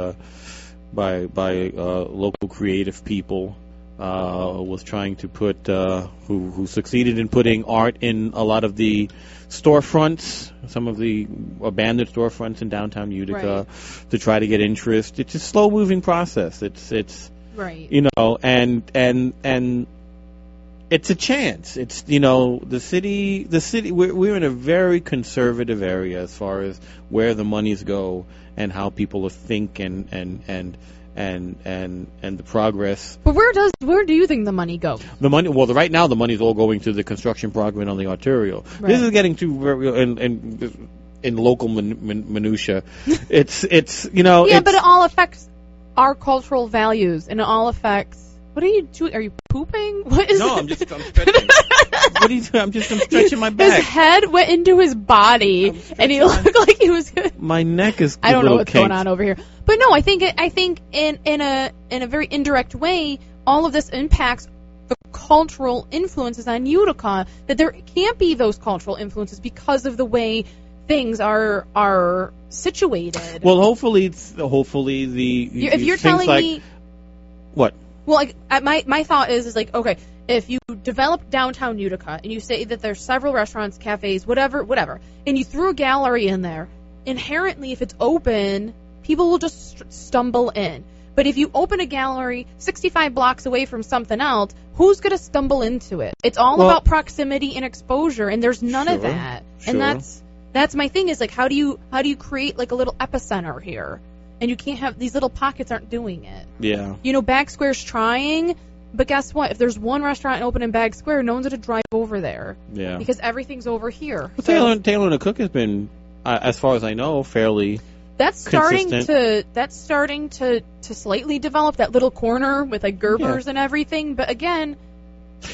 local creative people. Was trying to put who succeeded in putting art in a lot of the storefronts, some of the abandoned storefronts in downtown Utica, to try to get interest. It's a slow moving process. It's right. And it's a chance. It's the city. We're in a very conservative area as far as where the monies go and how people think and the progress. But where do you think the money goes? The money. Well, right now the money's all going to the construction project on the arterial. Right. This is getting too in local minutia. It's but it all affects our cultural values, and it all affects. What are you doing? Are you pooping? What is I'm stretching. What are you doing? I'm stretching my back. His head went into his body, and he looked like he was. My neck is. I don't know what's going on over here, but no, I think in a very indirect way, all of this impacts the cultural influences on Utica. That there can't be those cultural influences because of the way things are situated. Well, hopefully the. If you're telling me. What? Well, my thought is okay, if you develop downtown Utica and you say that there's several restaurants, cafes, whatever, and you threw a gallery in there, inherently, if it's open, people will just stumble in. But if you open a gallery 65 blocks away from something else, who's going to stumble into it? It's all about proximity and exposure, and there's none of that. Sure. And that's my thing is how do you create a little epicenter here? And you can't have these little pockets aren't doing it. Yeah. Bag Square's trying, but guess what? If there's one restaurant open in Bag Square, no one's going to drive over there. Yeah. Because everything's over here. Well, Taylor and the Cook has been, as far as I know, fairly. That's starting to slightly develop that little corner with Gerbers and everything. But again,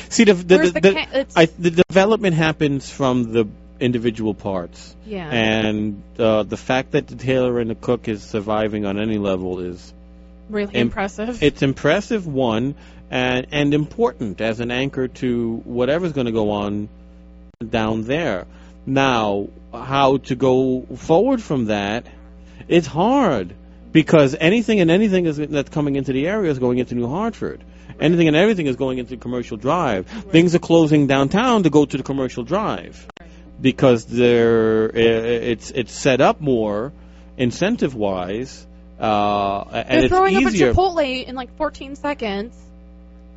see the development happens from the individual parts. Yeah. And the fact that the Taylor and the Cook is surviving on any level is really impressive. It's impressive, one, and important as an anchor to whatever's going to go on down there. Now, how to go forward from that, it's hard because anything that's coming into the area is going into New Hartford. Anything and everything is going into Commercial Drive. Right. Things are closing downtown to go to the Commercial Drive. Because it's set up more incentive-wise, and they're throwing it's easier. up a Chipotle in 14 seconds.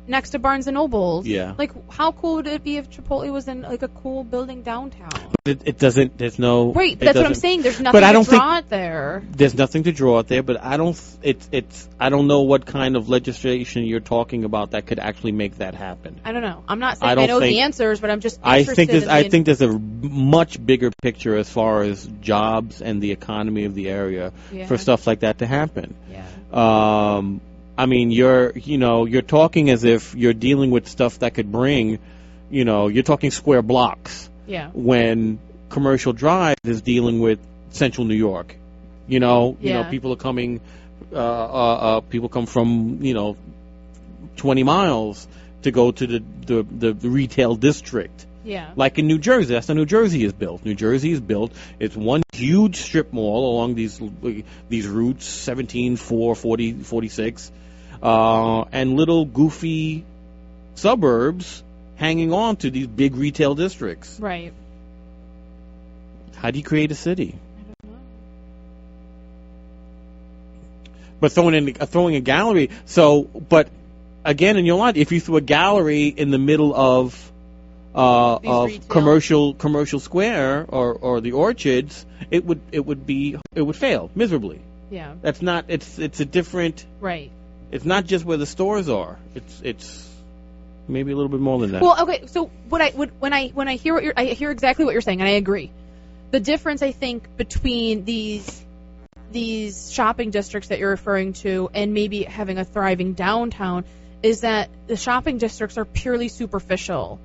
next to Barnes and Nobles. Yeah. Like, how cool would it be if Chipotle was in like a cool building downtown? It doesn't. There's no. Right. That's what I'm saying. There's nothing to draw it there. There's nothing to draw it there. But I don't. I don't know what kind of legislation you're talking about that could actually make that happen. I don't know. I'm not saying I know the answers, but I'm just interested. I think there's a much bigger picture as far as jobs and the economy of the area for stuff like that to happen. Yeah. I mean, you're talking as if you're dealing with stuff that could bring, you're talking square blocks. Yeah. When Commercial Drive is dealing with Central New York, people are coming, people come from 20 miles to go to the retail district. Yeah. Like in New Jersey, that's how New Jersey is built. New Jersey is built. It's one huge strip mall along these routes, 17, 4, 40, 46, and little goofy suburbs hanging on to these big retail districts. Right. How do you create a city? I don't know. But throwing a gallery. So, but again, in your line, if you threw a gallery in the middle of commercial square or the orchards, it would fail miserably. Yeah. That's not. It's a different. Right. It's not just where the stores are. It's maybe a little bit more than that. Well, okay. So when I hear I hear exactly what you're saying, and I agree. The difference, I think, between these shopping districts that you're referring to and maybe having a thriving downtown is that the shopping districts are purely superficial.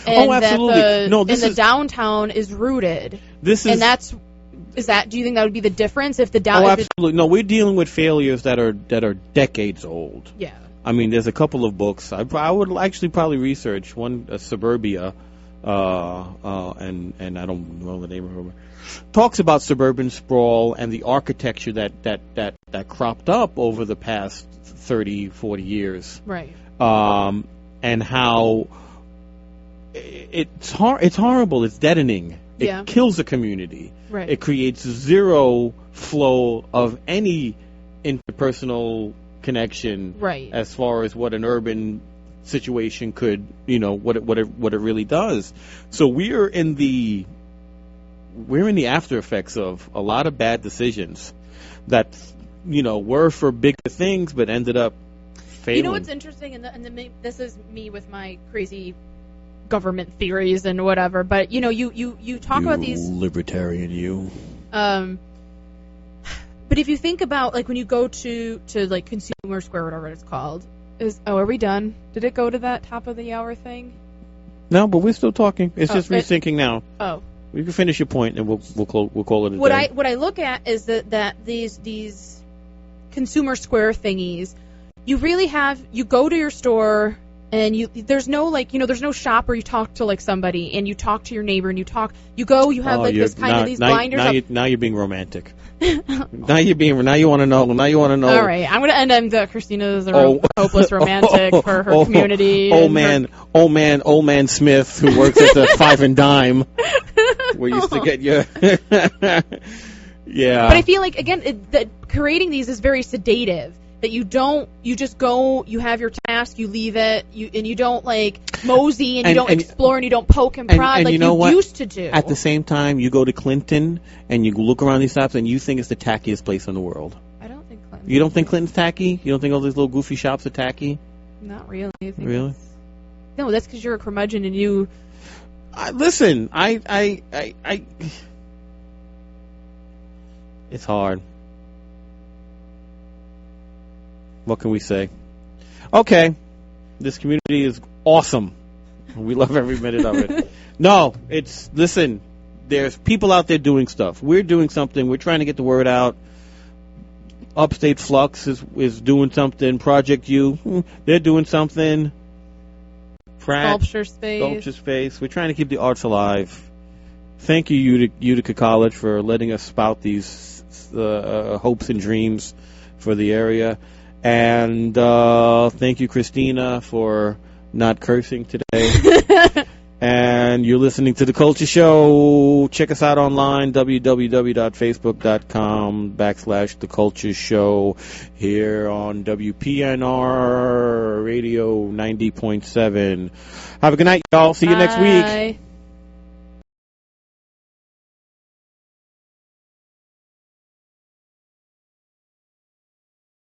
And absolutely. The downtown is rooted. Do you think that would be the difference if the downtown? Oh, absolutely. No, we're dealing with failures that are decades old. Yeah. I mean, there's a couple of books. I would actually probably research one, Suburbia, and I don't know the name of it. Talks about suburban sprawl and the architecture that cropped up over the past 30, 40 years. Right. And how it's horrible. It's deadening. It kills a community. Right. It creates zero flow of any interpersonal connection. Right. As far as what an urban situation could, what it really does. So we're in the after effects of a lot of bad decisions that were for bigger things but ended up failing. You know what's interesting, this is me with my crazy government theories and whatever, but you talk about these libertarian. But if you think about like when you go to like Consumer Square, whatever it's called, are we done? Did it go to that top of the hour thing? No, but we're still talking. It's just rethinking now. Oh. You can finish your point, and we'll call it a day. What I look at is that these Consumer Square thingies, you really you go to your store and there's no there's no shop where you talk to like somebody and you talk to your neighbor and you have these blinders up. Now you're being romantic. now you want to know. All right, I'm going to end Christina's hopeless romantic for her community. Old man Smith, who works at the Five and Dime, where you used to get your. Yeah. But I feel like again, that creating these is very sedative. That you just go, you have your task, you leave it, and you don't like mosey and you don't explore and you don't poke and prod like you used to do. At the same time, you go to Clinton and you look around these shops and you think it's the tackiest place in the world. I don't think Clinton. You don't think Clinton's tacky? You don't think all these little goofy shops are tacky? Not really. Really? No, that's because you're a curmudgeon and you. Listen, it's hard. What can we say? Okay, this community is awesome. We love every minute of it. No, listen, there's people out there doing stuff. We're doing something. We're trying to get the word out. Upstate Flux is doing something. Project U, they're doing something. Sculpture Space. We're trying to keep the arts alive. Thank you, Utica College, for letting us spout these hopes and dreams for the area. And thank you, Christina, for not cursing today. And And you're listening to The Culture Show. Check us out online, www.facebook.com/The Culture Show, here on WPNR Radio 90.7. Have a good night, y'all. See you next week.